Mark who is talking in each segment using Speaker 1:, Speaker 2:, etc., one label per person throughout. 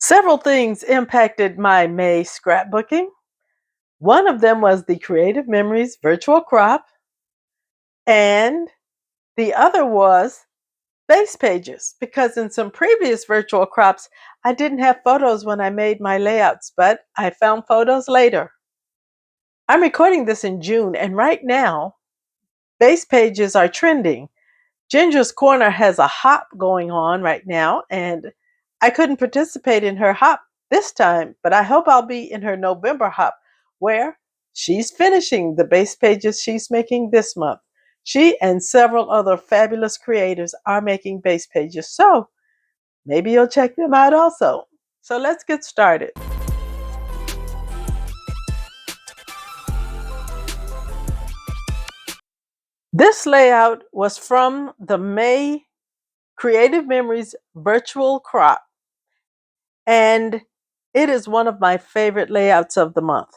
Speaker 1: Several things impacted my May scrapbooking. One of them was the Creative Memories virtual crop, and the other was base pages, because in some previous virtual crops, I didn't have photos when I made my layouts, but I found photos later. I'm recording this in June, and right now, base pages are trending. Ginger's Corner has a hop going on right now, and I couldn't participate in her hop this time, but I hope I'll be in her November hop, where she's finishing the base pages she's making this month. She and several other fabulous creators are making base pages, so maybe you'll check them out also. So let's get started. This layout was from the May Creative Memories virtual crop, and it is one of my favorite layouts of the month.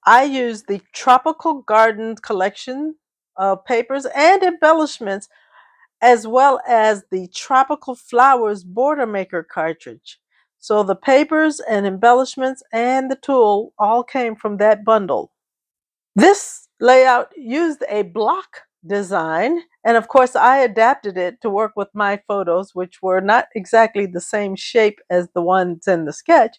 Speaker 1: I used the Tropical Garden collection of papers and embellishments, as well as the Tropical Flowers Border Maker cartridge. So the papers and embellishments and the tool all came from that bundle. This layout used a block design, and of course I adapted it to work with my photos, which were not exactly the same shape as the ones in the sketch.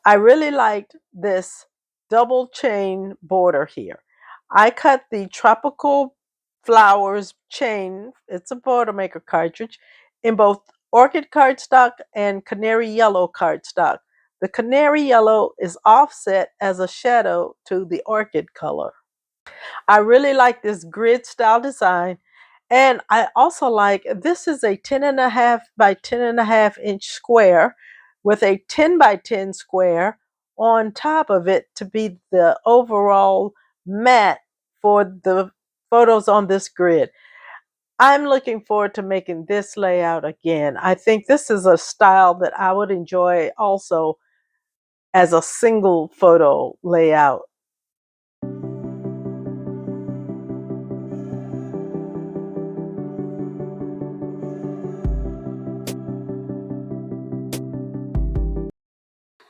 Speaker 1: I really liked this double chain border here. I cut the Tropical Flowers chain, it's a border maker cartridge, in both orchid cardstock and canary yellow cardstock. The canary yellow is offset as a shadow to the orchid color. I really like this grid style design. And I also like, this is a 10.5 by 10.5 inch square with a 10 by 10 square on top of it to be the overall mat for the photos on this grid. I'm looking forward to making this layout again. I think this is a style that I would enjoy also as a single photo layout.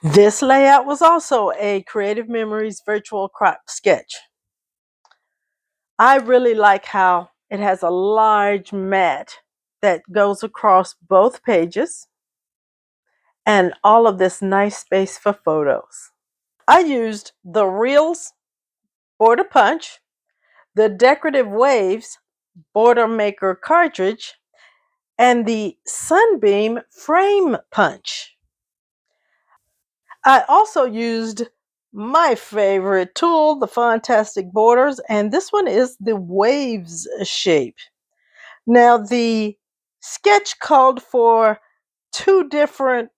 Speaker 1: This layout was also a Creative Memories virtual crop sketch. I really like how it has a large mat that goes across both pages and all of this nice space for photos. I used the Reels Border Punch, the Decorative Waves Border Maker cartridge, and the Sunbeam Frame Punch. I also used my favorite tool, the Fantastic Borders, and this one is the Waves shape. Now, the sketch called for two different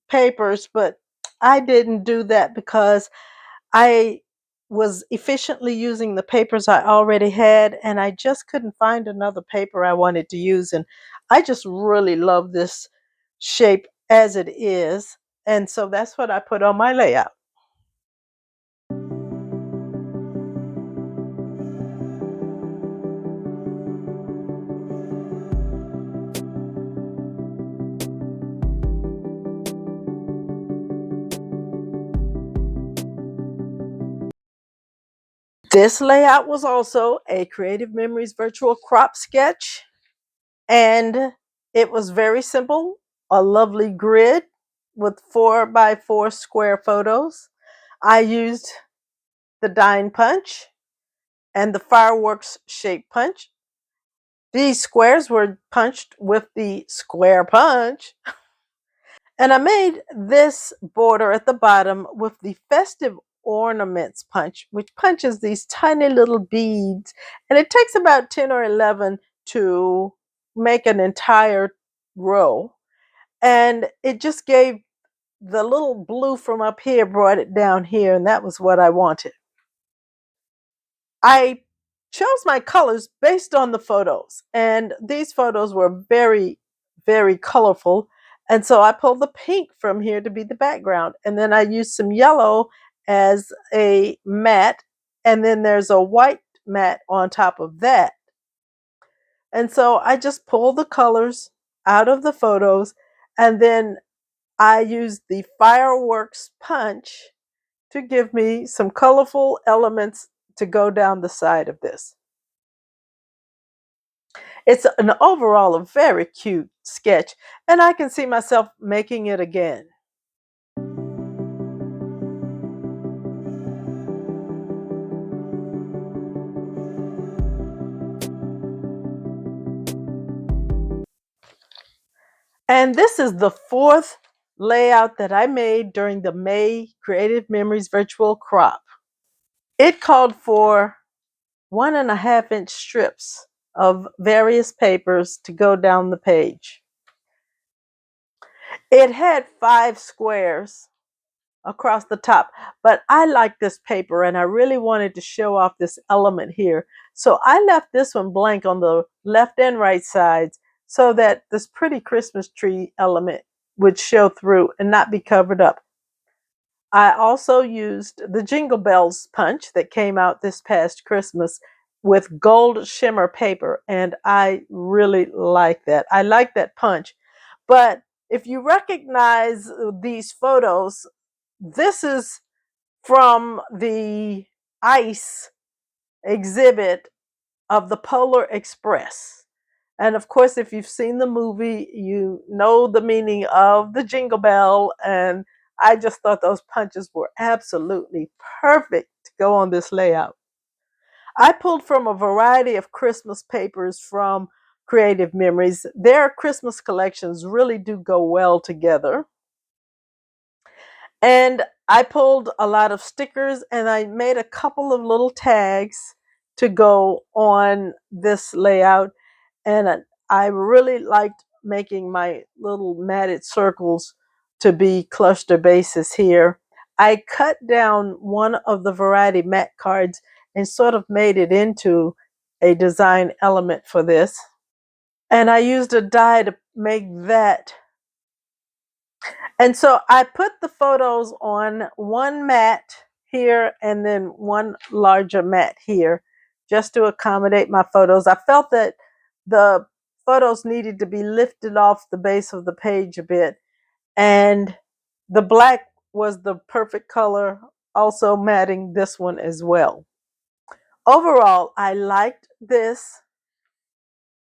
Speaker 1: papers, but I didn't do that because I was efficiently using the papers I already had, and I just couldn't find another paper I wanted to use. And I just really love this shape as it is. And so that's what I put on my layout. This layout was also a Creative Memories virtual crop sketch, and it was very simple, a lovely grid with 4 by 4 square photos. I used the dine punch and the fireworks shape punch. These squares were punched with the square punch. And I made this border at the bottom with the festive ornaments punch, which punches these tiny little beads. And it takes about 10 or 11 to make an entire row. And it just gave the little blue from up here, brought it down here, and that was what I wanted. I chose my colors based on the photos, and these photos were very, very colorful. And so I pulled the pink from here to be the background, and then I used some yellow as a matte, and then there's a white matte on top of that. And so I just pulled the colors out of the photos and then I used the fireworks punch to give me some colorful elements to go down the side of this. It's an overall a very cute sketch, and I can see myself making it again. And this is the fourth layout that I made during the May Creative Memories virtual crop. It called for 1.5 inch strips of various papers to go down the page. It had 5 squares across the top, but I like this paper and I really wanted to show off this element here. So I left this one blank on the left and right sides so that this pretty Christmas tree element would show through and not be covered up. I also used the Jingle Bells punch that came out this past Christmas with gold shimmer paper, and I really like that. I like that punch. But if you recognize these photos, this is from the ice exhibit of the Polar Express. And of course, if you've seen the movie, you know the meaning of the jingle bell. And I just thought those punches were absolutely perfect to go on this layout. I pulled from a variety of Christmas papers from Creative Memories. Their Christmas collections really do go well together. And I pulled a lot of stickers and I made a couple of little tags to go on this layout. And I really liked making my little matted circles to be cluster bases here. I cut down one of the variety mat cards and sort of made it into a design element for this. And I used a die to make that. And so I put the photos on one mat here and then one larger mat here just to accommodate my photos. I felt that the photos needed to be lifted off the base of the page a bit, and the black was the perfect color, also matting this one as well. Overall, I liked this.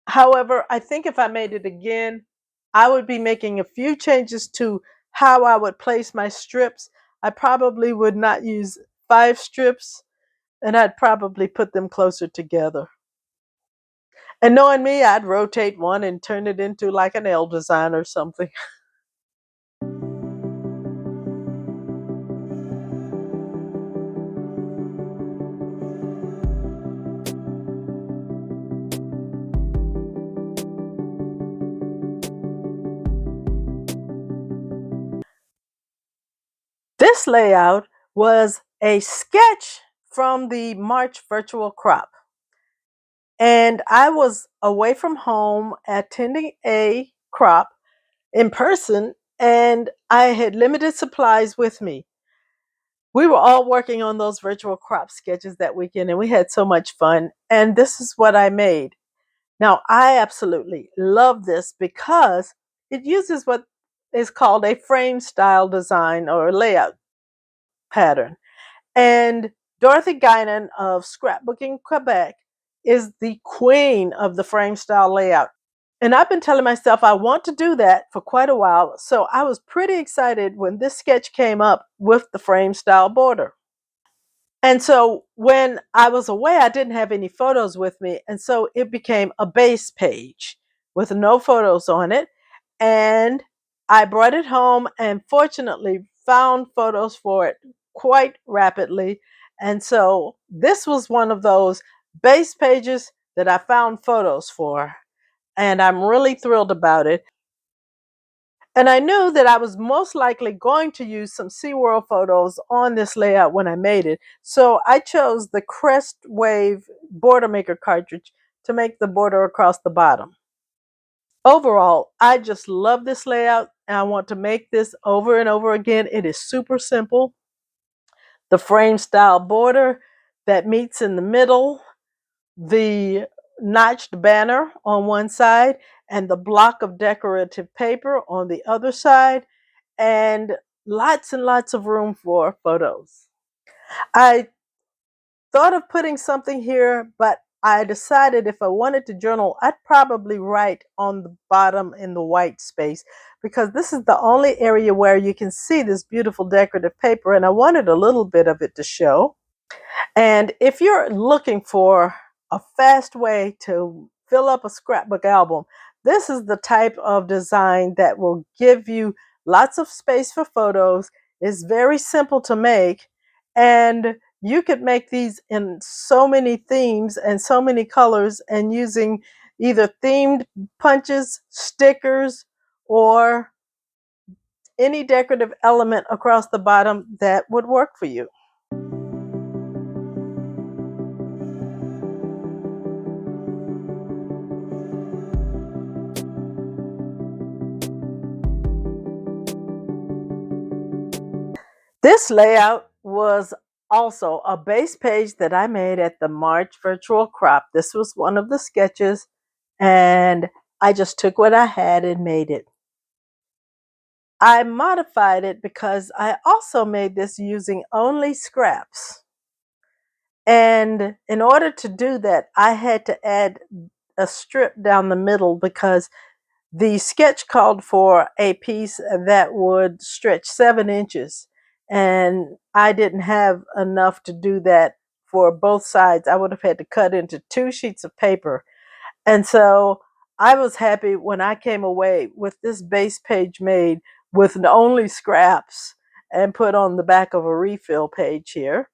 Speaker 1: However, I think if I made it again, I would be making a few changes to how I would place my strips. I probably would not use 5 strips, and I'd probably put them closer together. And knowing me, I'd rotate one and turn it into like an L design or something. This layout was a sketch from the March virtual crop. And I was away from home attending a crop in person, and I had limited supplies with me. We were all working on those virtual crop sketches that weekend, and we had so much fun. And this is what I made. Now, I absolutely love this because it uses what is called a frame style design or layout pattern. And Dorothy Guinan of Scrapbook in Quebec is the queen of the frame style layout. And I've been telling myself I want to do that for quite a while. So I was pretty excited when this sketch came up with the frame style border. And so when I was away, I didn't have any photos with me. And so it became a base page with no photos on it. And I brought it home and fortunately found photos for it quite rapidly. And so this was one of those base pages that I found photos for. And I'm really thrilled about it. And I knew that I was most likely going to use some SeaWorld photos on this layout when I made it. So I chose the Crest Wave Border Maker cartridge to make the border across the bottom. Overall, I just love this layout and I want to make this over and over again. It is super simple. The frame style border that meets in the middle, the notched banner on one side, and the block of decorative paper on the other side, and lots of room for photos. I thought of putting something here, but I decided if I wanted to journal, I'd probably write on the bottom in the white space, because this is the only area where you can see this beautiful decorative paper, and I wanted a little bit of it to show. And if you're looking for a fast way to fill up a scrapbook album, this is the type of design that will give you lots of space for photos. It's very simple to make, and you could make these in so many themes and so many colors, and using either themed punches, stickers, or any decorative element across the bottom that would work for you. This layout was also a base page that I made at the March virtual crop. This was one of the sketches, and I just took what I had and made it. I modified it because I also made this using only scraps. And in order to do that, I had to add a strip down the middle, because the sketch called for a piece that would stretch 7 inches, and I didn't have enough to do that for both sides. I would have had to cut into 2 sheets of paper. And so I was happy when I came away with this base page made with only scraps and put on the back of a refill page here.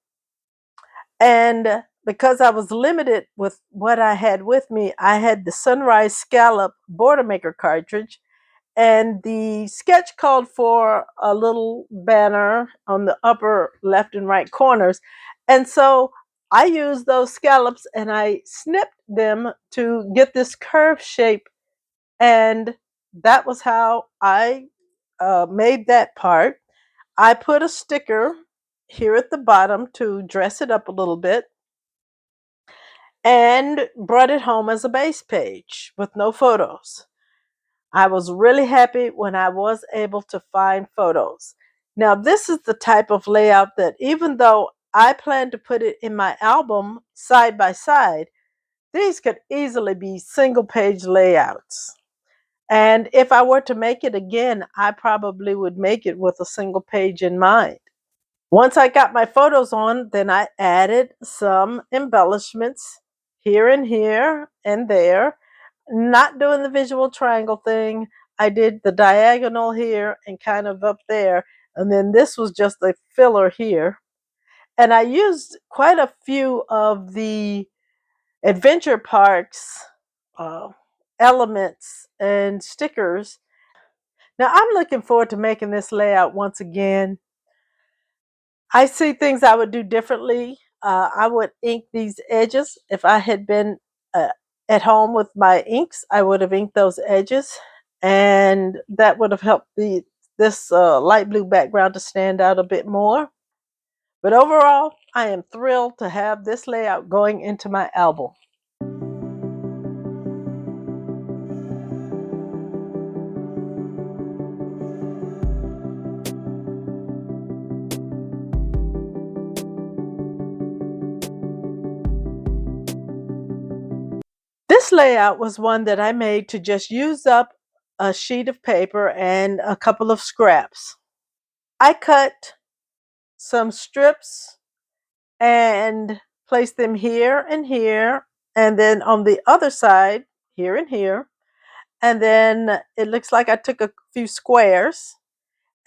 Speaker 1: And because I was limited with what I had with me, I had the Sunrise Scallop Border Maker cartridge, and the sketch called for a little banner on the upper left and right corners. And so I used those scallops and I snipped them to get this curved shape. And that was how I made that part. I put a sticker here at the bottom to dress it up a little bit, and brought it home as a base page with no photos. I was really happy when I was able to find photos. Now, this is the type of layout that, even though I plan to put it in my album side by side, these could easily be single page layouts. And if I were to make it again, I probably would make it with a single page in mind. Once I got my photos on, then I added some embellishments here and there, not doing the visual triangle thing. I did the diagonal here and kind of up there, and then this was just a filler here. And I used quite a few of the adventure parks uh, elements and stickers. Now I'm looking forward to making this layout once again. I see things I would do differently. I would ink these edges. If I had been uh, at home with my inks, I would have inked those edges, and that would have helped this light blue background to stand out a bit more. But overall, I am thrilled to have this layout going into my album. This layout was one that I made to just use up a sheet of paper and a couple of scraps. I cut some strips and placed them here and here, and then on the other side, here and here. And then it looks like I took a few squares,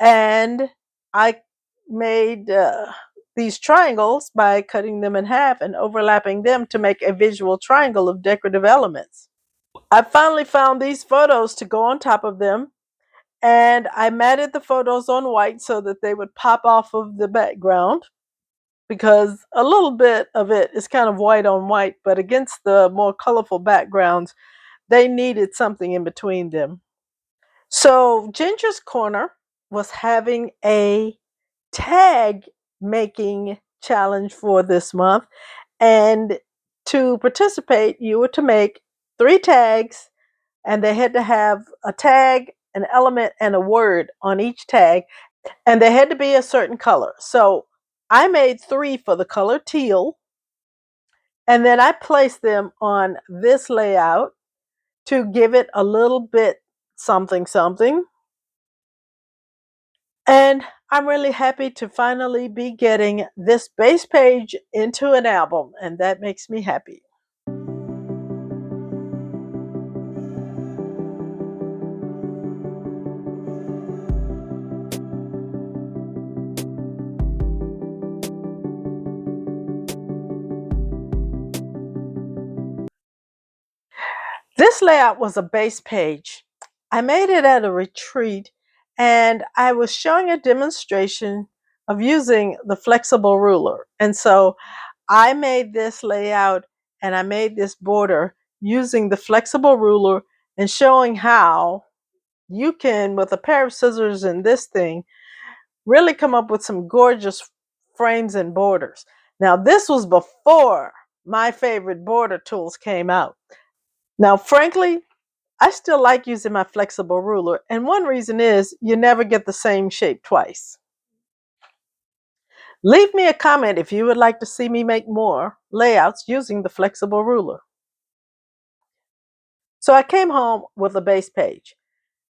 Speaker 1: and I made these triangles by cutting them in half and overlapping them to make a visual triangle of decorative elements. I finally found these photos to go on top of them, and I matted the photos on white so that they would pop off of the background, because a little bit of it is kind of white on white, but against the more colorful backgrounds, they needed something in between them. So Ginger's Corner was having a tag making challenge for this month, and to participate, you were to make 3 tags, and they had to have a tag an element and a word on each tag, and they had to be a certain color. So I made 3 for the color teal, and then I placed them on this layout to give it a little bit something something. And I'm really happy to finally be getting this base page into an album, and that makes me happy. This layout was a base page. I made it at a retreat, and I was showing a demonstration of using the flexible ruler. And so I made this layout and I made this border using the flexible ruler and showing how you can, with a pair of scissors and this thing, really come up with some gorgeous frames and borders. Now, this was before my favorite border tools came out. Now, frankly, I still like using my flexible ruler, and one reason is you never get the same shape twice. Leave me a comment if you would like to see me make more layouts using the flexible ruler. So I came home with a base page,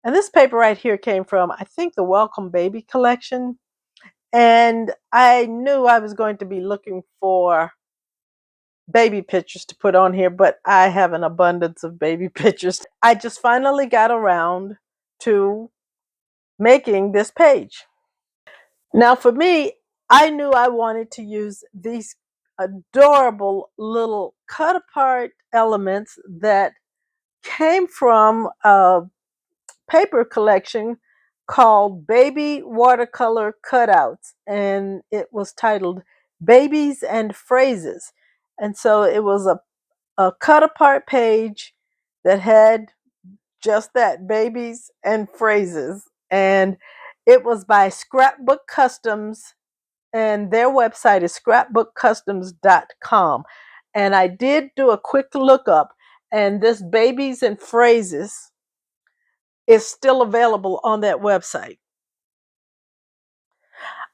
Speaker 1: and this paper right here came from, I think, the Welcome Baby collection, and I knew I was going to be looking for baby pictures to put on here, but I have an abundance of baby pictures. I just finally got around to making this page. Now, for me, I knew I wanted to use these adorable little cut apart elements that came from a paper collection called Baby Watercolor Cutouts, and it was titled Babies and Phrases. And so it was a cut apart page that had just that, babies and phrases. And it was by Scrapbook Customs, and their website is scrapbookcustoms.com. And I did do a quick lookup, and this babies and phrases is still available on that website.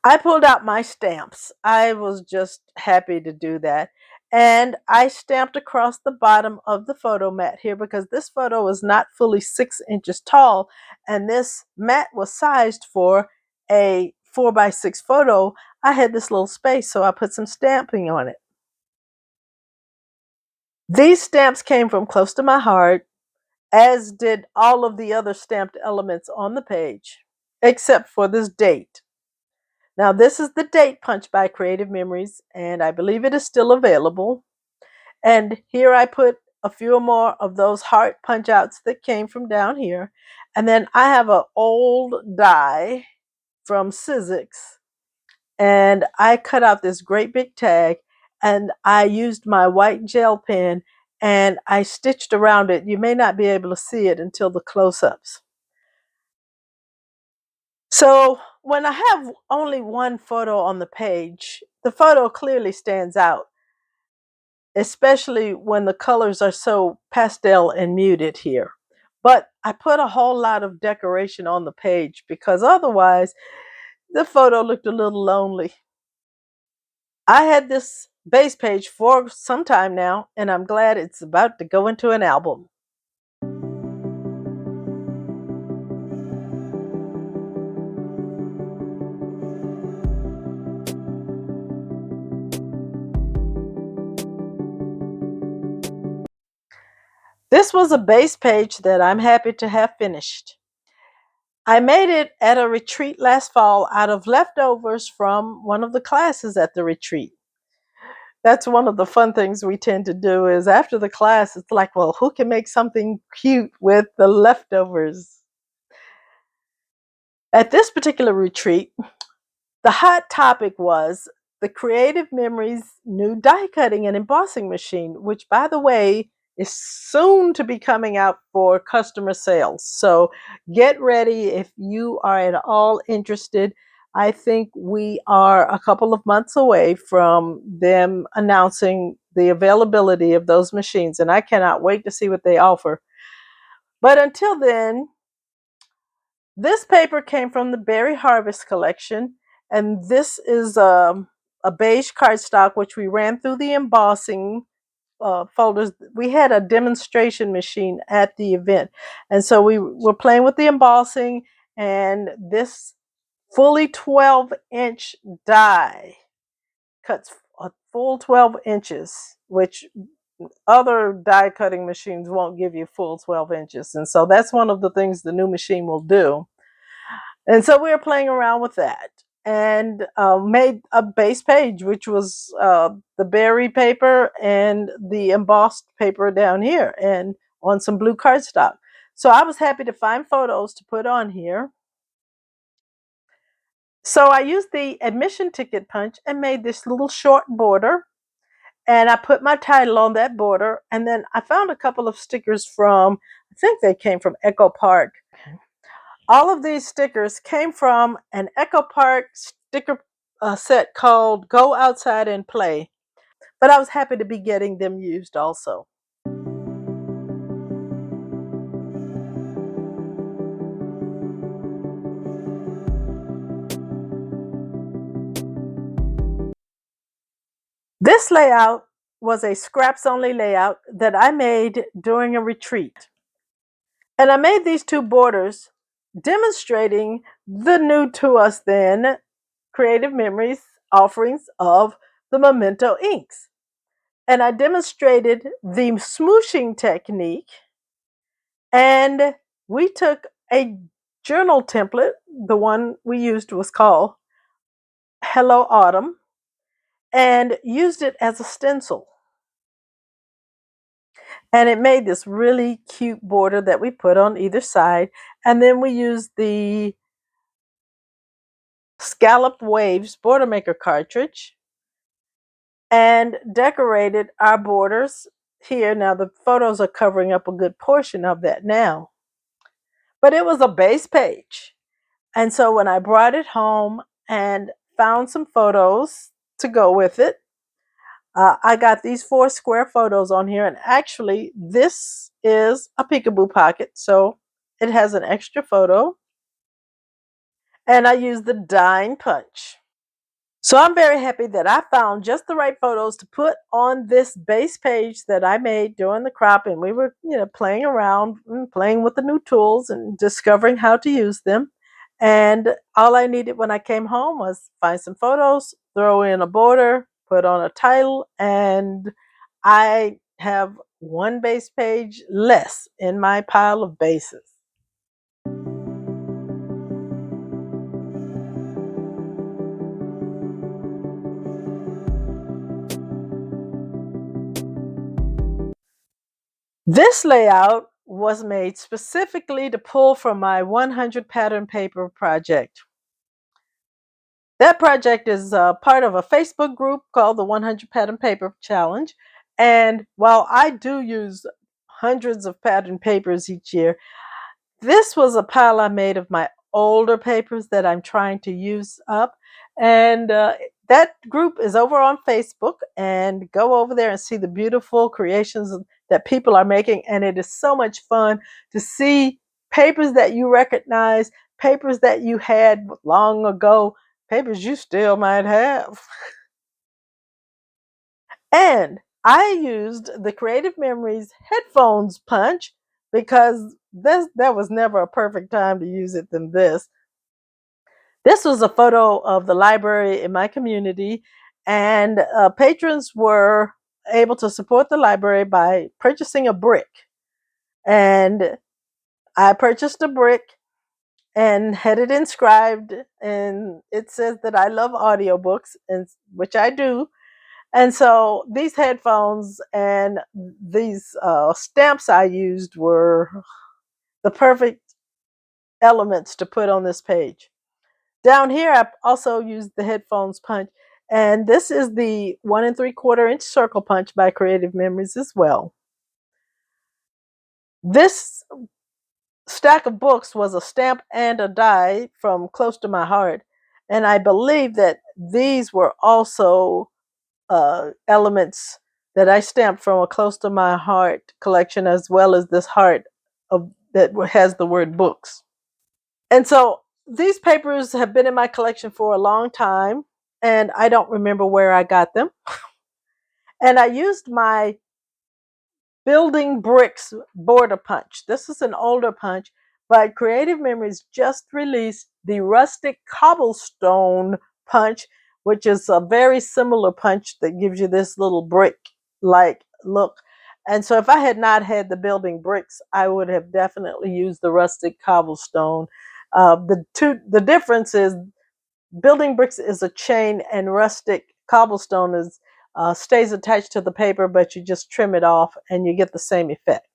Speaker 1: I pulled out my stamps. I was just happy to do that. And I stamped across the bottom of the photo mat here because this photo was not fully 6 inches tall, and this mat was sized for a 4x6 photo. I had this little space, so I put some stamping on it. These stamps came from close to my heart, as did all of the other stamped elements on the page, except for this date. Now, this is the date punch by Creative Memories, and I believe it is still available. And here I put a few more of those heart punch outs that came from down here. And then I have an old die from Sizzix, and I cut out this great big tag, and I used my white gel pen and I stitched around it. You may not be able to see it until the close-ups. So when I have only one photo on the page, the photo clearly stands out, especially when the colors are so pastel and muted here. But I put a whole lot of decoration on the page because otherwise the photo looked a little lonely. I had this base page for some time now, and I'm glad it's about to go into an album. This was a base page that I'm happy to have finished. I made it at a retreat last fall out of leftovers from one of the classes at the retreat. That's one of the fun things we tend to do is after the class, it's like, well, who can make something cute with the leftovers? At this particular retreat, the hot topic was the Creative Memories new die cutting and embossing machine, which, by the way, is soon to be coming out for customer sales. So get ready if you are at all interested. I think we are a couple of months away from them announcing the availability of those machines, and I cannot wait to see what they offer. But until then, This paper came from the Berry Harvest collection, and this is a beige cardstock which we ran through the embossing folders. We had a demonstration machine at the event, and so we were playing with the embossing, and this fully 12-inch die cuts a full 12 inches, which other die cutting machines won't give you full 12 inches. And so that's one of the things the new machine will do. And so we were playing around with that and made a base page, which was the berry paper and the embossed paper down here and on some blue cardstock. So I was happy to find photos to put on here. So I used the admission ticket punch and made this little short border. And I put my title on that border. And then I found a couple of stickers from, I think they came from Echo Park. All of these stickers came from an Echo Park sticker set called Go Outside and Play. But I was happy to be getting them used also. This layout was a scraps only layout that I made during a retreat. And I made these two borders demonstrating the new to us then Creative Memories offerings of the Memento inks. And I demonstrated the smooshing technique, and we took a journal template. The one we used was called Hello Autumn, and used it as a stencil. And it made this really cute border that we put on either side. And then we used the Scalloped Waves Border Maker cartridge and decorated our borders here. Now the photos are covering up a good portion of that now. But it was a base page. And so when I brought it home and found some photos to go with it, I got these 4 square photos on here. And actually, this is a peekaboo pocket. So it has an extra photo. And I used the dine punch. So I'm very happy that I found just the right photos to put on this base page that I made during the crop. And we were, playing around, playing with the new tools and discovering how to use them. And all I needed when I came home was find some photos, throw in a border, put on a title, and I have one base page less in my pile of bases. This layout was made specifically to pull from my 100 pattern paper project. That project is part of a Facebook group called the 100 Pattern Paper Challenge. And while I do use hundreds of pattern papers each year, this was a pile I made of my older papers that I'm trying to use up. And that group is over on Facebook, and go over there and see the beautiful creations that people are making. And it is so much fun to see papers that you recognize, papers that you had long ago, papers you still might have. And I used the Creative Memories headphones punch because that was never a perfect time to use it than this. This was a photo of the library in my community, and patrons were able to support the library by purchasing a brick. And I purchased a brick and had it inscribed, and it says that I love audiobooks, and which I do. And so these headphones and these stamps I used were the perfect elements to put on this page. Down here, I also used the headphones punch, and this is the 1 3/4 inch circle punch by Creative Memories as well. This stack of books was a stamp and a die from Close to My Heart, and I believe that these were also elements that I stamped from a Close to My Heart collection, as well as this heart that has the word books. And so these papers have been in my collection for a long time, and I don't remember where I got them. And I used my Building Bricks border punch. This is an older punch, but Creative Memories just released the rustic cobblestone punch, which is a very similar punch that gives you this little brick like look. And so if I had not had the Building Bricks, I would have definitely used the rustic cobblestone. The difference is Building Bricks is a chain, and rustic cobblestone is stays attached to the paper, but you just trim it off and you get the same effect.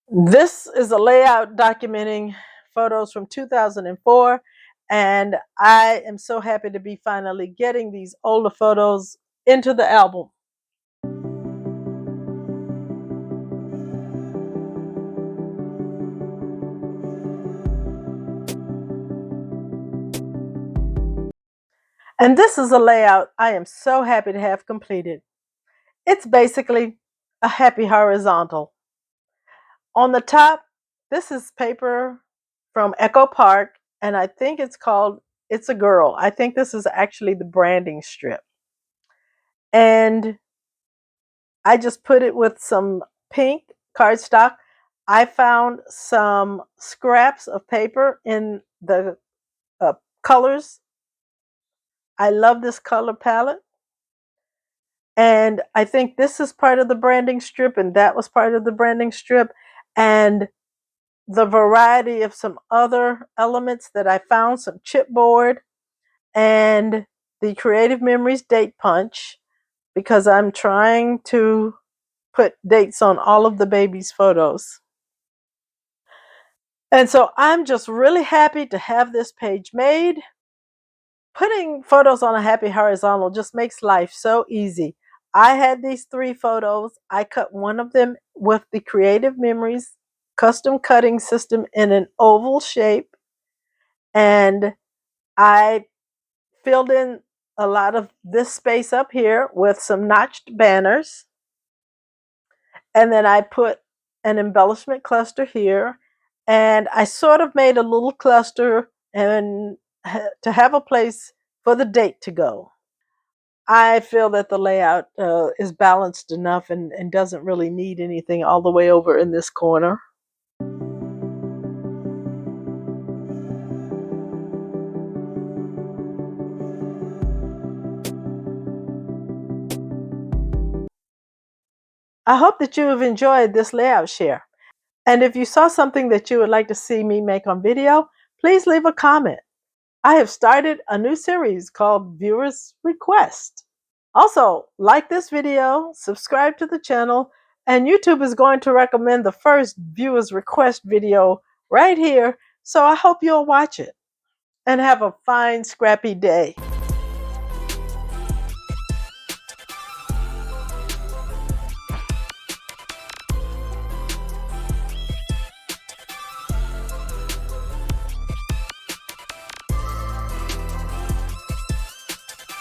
Speaker 1: This is a layout documenting photos from 2004, and I am so happy to be finally getting these older photos into the album. And this is a layout I am so happy to have completed. It's basically a happy horizontal. On the top, this is paper from Echo Park, and I think it's called It's a Girl. I think this is actually the branding strip. And I just put it with some pink cardstock. I found some scraps of paper in the colors. I love this color palette. And I think this is part of the branding strip, and that was part of the branding strip. And the variety of some other elements that I found, some chipboard, and the Creative Memories date punch, because I'm trying to put dates on all of the baby's photos. And so I'm just really happy to have this page made. Putting photos on a happy horizontal just makes life so easy. I had these 3 photos. I cut one of them with the Creative Memories custom cutting system in an oval shape, and I filled in a lot of this space up here with some notched banners. And then I put an embellishment cluster here. And I sort of made a little cluster and to have a place for the date to go. I feel that the layout is balanced enough and doesn't really need anything all the way over in this corner. I hope that you have enjoyed this layout share. And if you saw something that you would like to see me make on video, please leave a comment. I have started a new series called Viewers Request. Also, like this video, subscribe to the channel, and YouTube is going to recommend the first Viewers Request video right here, so I hope you'll watch it. And have a fine, scrappy day.